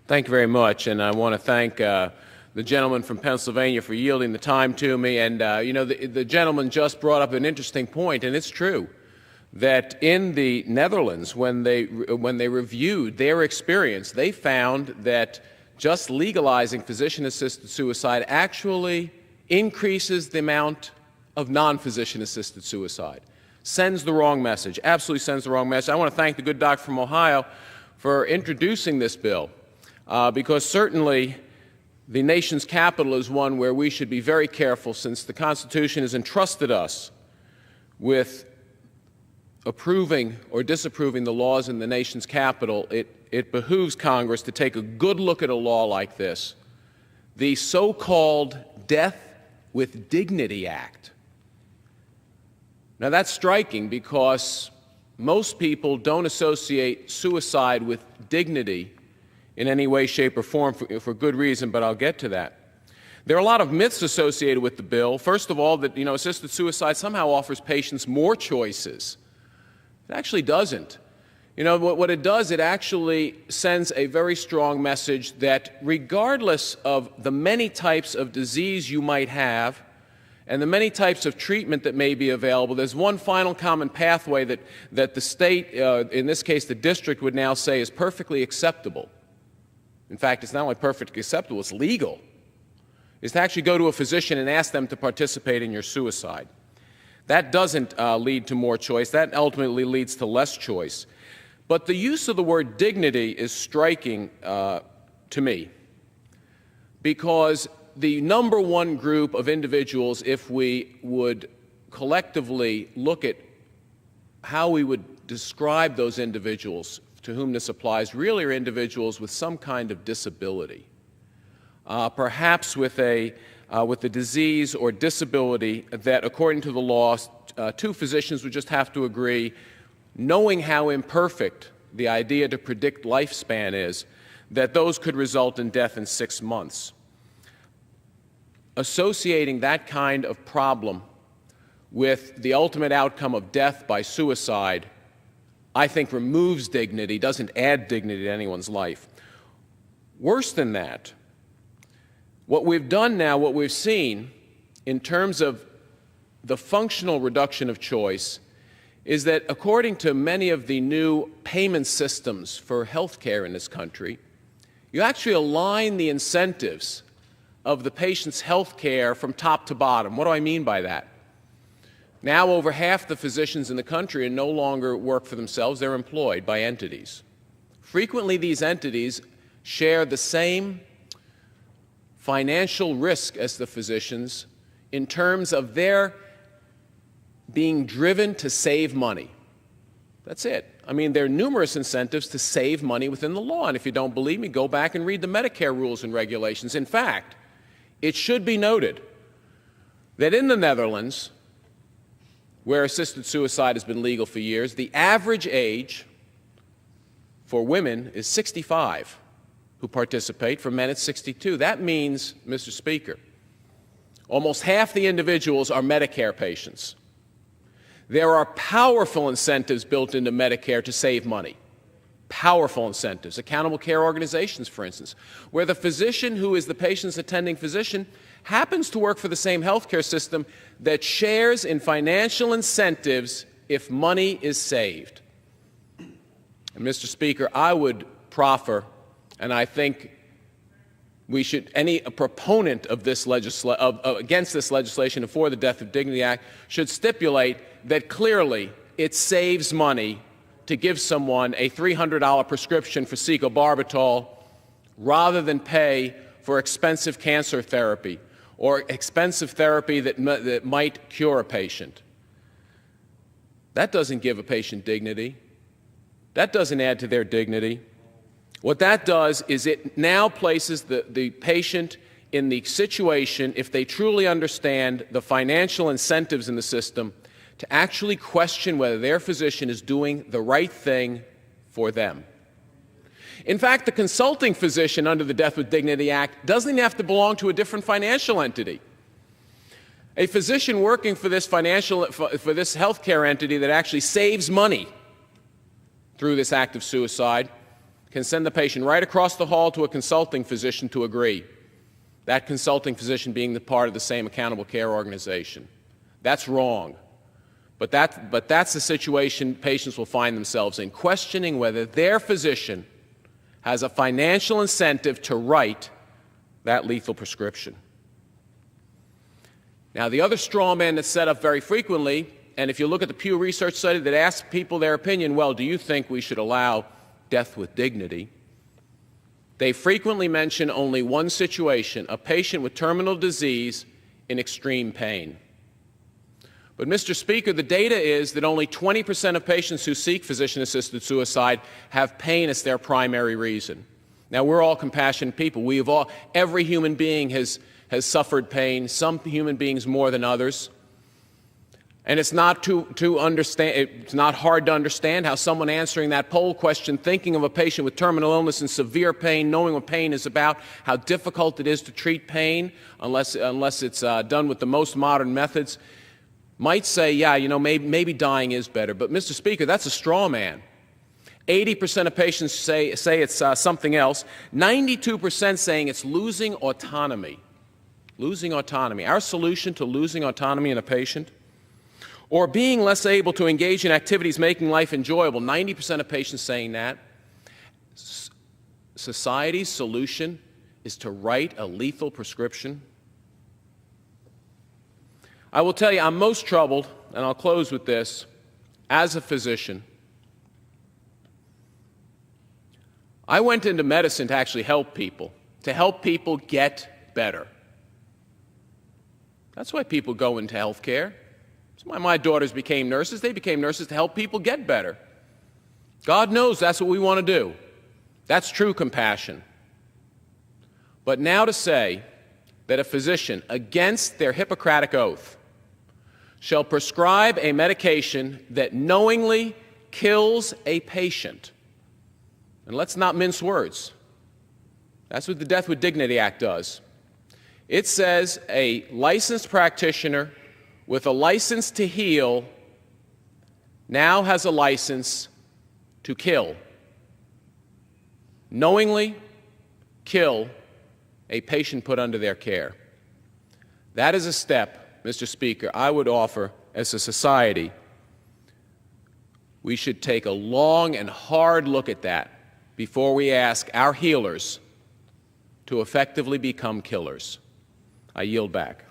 Thank you very much, and I want to thank the gentleman from Pennsylvania for yielding the time to me. And the gentleman just brought up an interesting point, and it's true that in the Netherlands, when they reviewed their experience, they found that just legalizing physician-assisted suicide actually increases the amount of non-physician-assisted suicide. Sends the wrong message, absolutely sends the wrong message. I want to thank the good doctor from Ohio for introducing this bill, because certainly the nation's capital is one where we should be very careful, since the Constitution has entrusted us with approving or disapproving the laws in the nation's capital. It behooves Congress to take a good look at a law like this, the so-called Death with Dignity Act. Now, that's striking because most people don't associate suicide with dignity in any way, shape, or form for good reason, but I'll get to that. There are a lot of myths associated with the bill. First of all, that assisted suicide somehow offers patients more choices. It actually doesn't. What it does, it actually sends a very strong message that regardless of the many types of disease you might have and the many types of treatment that may be available, there's one final common pathway that the state, in this case the district, would now say is perfectly acceptable. In fact, it's not only perfectly acceptable, it's legal, is to actually go to a physician and ask them to participate in your suicide. That doesn't lead to more choice. That ultimately leads to less choice. But the use of the word dignity is striking to me, because the number one group of individuals, if we would collectively look at how we would describe those individuals to whom this applies, really are individuals with some kind of disability, perhaps with a disease or disability that, according to the law, two physicians would just have to agree, knowing how imperfect the idea to predict lifespan is, that those could result in death in 6 months. Associating that kind of problem with the ultimate outcome of death by suicide, I think, removes dignity, doesn't add dignity to anyone's life. Worse than that, what we've done now, what we've seen in terms of the functional reduction of choice, is that according to many of the new payment systems for health care in this country, you actually align the incentives of the patient's health care from top to bottom. What do I mean by that? Now over half the physicians in the country no longer work for themselves, they're employed by entities. Frequently these entities share the same financial risk as the physicians in terms of their being driven to save money. That's it. I mean, there are numerous incentives to save money within the law, and if you don't believe me, go back and read the Medicare rules and regulations. In fact, it should be noted that in the Netherlands, where assisted suicide has been legal for years, the average age for women is 65 who participate. For men, it's 62. That means, Mr. Speaker, almost half the individuals are Medicare patients. There are powerful incentives built into Medicare to save money. Powerful incentives. Accountable care organizations, for instance, where the physician who is the patient's attending physician happens to work for the same healthcare system that shares in financial incentives if money is saved. And Mr. Speaker, I would proffer, and I think we should, any proponent of this against this legislation and for the Death of Dignity Act should stipulate that clearly it saves money to give someone a $300 prescription for secobarbital rather than pay for expensive cancer therapy or expensive therapy that might cure a patient. That doesn't give a patient dignity. That doesn't add to their dignity. What that does is it now places the patient in the situation, if they truly understand the financial incentives in the system, to actually question whether their physician is doing the right thing for them. In fact, the consulting physician under the Death with Dignity Act doesn't have to belong to a different financial entity. A physician working for this healthcare entity that actually saves money through this act of suicide can send the patient right across the hall to a consulting physician to agree, that consulting physician being the part of the same accountable care organization. That's wrong. But that's the situation patients will find themselves in, questioning whether their physician has a financial incentive to write that lethal prescription. Now, the other straw man that's set up very frequently, and if you look at the Pew Research study that asks people their opinion, well, do you think we should allow death with dignity? They frequently mention only one situation, a patient with terminal disease in extreme pain. But, Mr. Speaker, the data is that only 20% of patients who seek physician-assisted suicide have pain as their primary reason. Now, we're all compassionate people. Every human being has suffered pain, some human beings more than others. And it's not it's not hard to understand how someone answering that poll question, thinking of a patient with terminal illness and severe pain, knowing what pain is about, how difficult it is to treat pain unless it's done with the most modern methods, might say, yeah, maybe dying is better. But, Mr. Speaker, that's a straw man. 80% of patients say it's something else. 92% saying it's losing autonomy. Losing autonomy. Our solution to losing autonomy in a patient? Or being less able to engage in activities making life enjoyable. 90% of patients saying that. Society's solution is to write a lethal prescription. I will tell you, I'm most troubled, and I'll close with this, as a physician. I went into medicine to actually help people get better. That's why people go into health care. That's why my daughters became nurses. They became nurses to help people get better. God knows that's what we want to do. That's true compassion. But now to say that a physician, against their Hippocratic oath, shall prescribe a medication that knowingly kills a patient, and let's not mince words. That's what the Death with Dignity Act does. It says a licensed practitioner with a license to heal now has a license to kill. Knowingly kill a patient put under their care. That is a step, Mr. Speaker, I would offer as a society. We should take a long and hard look at that before we ask our healers to effectively become killers. I yield back.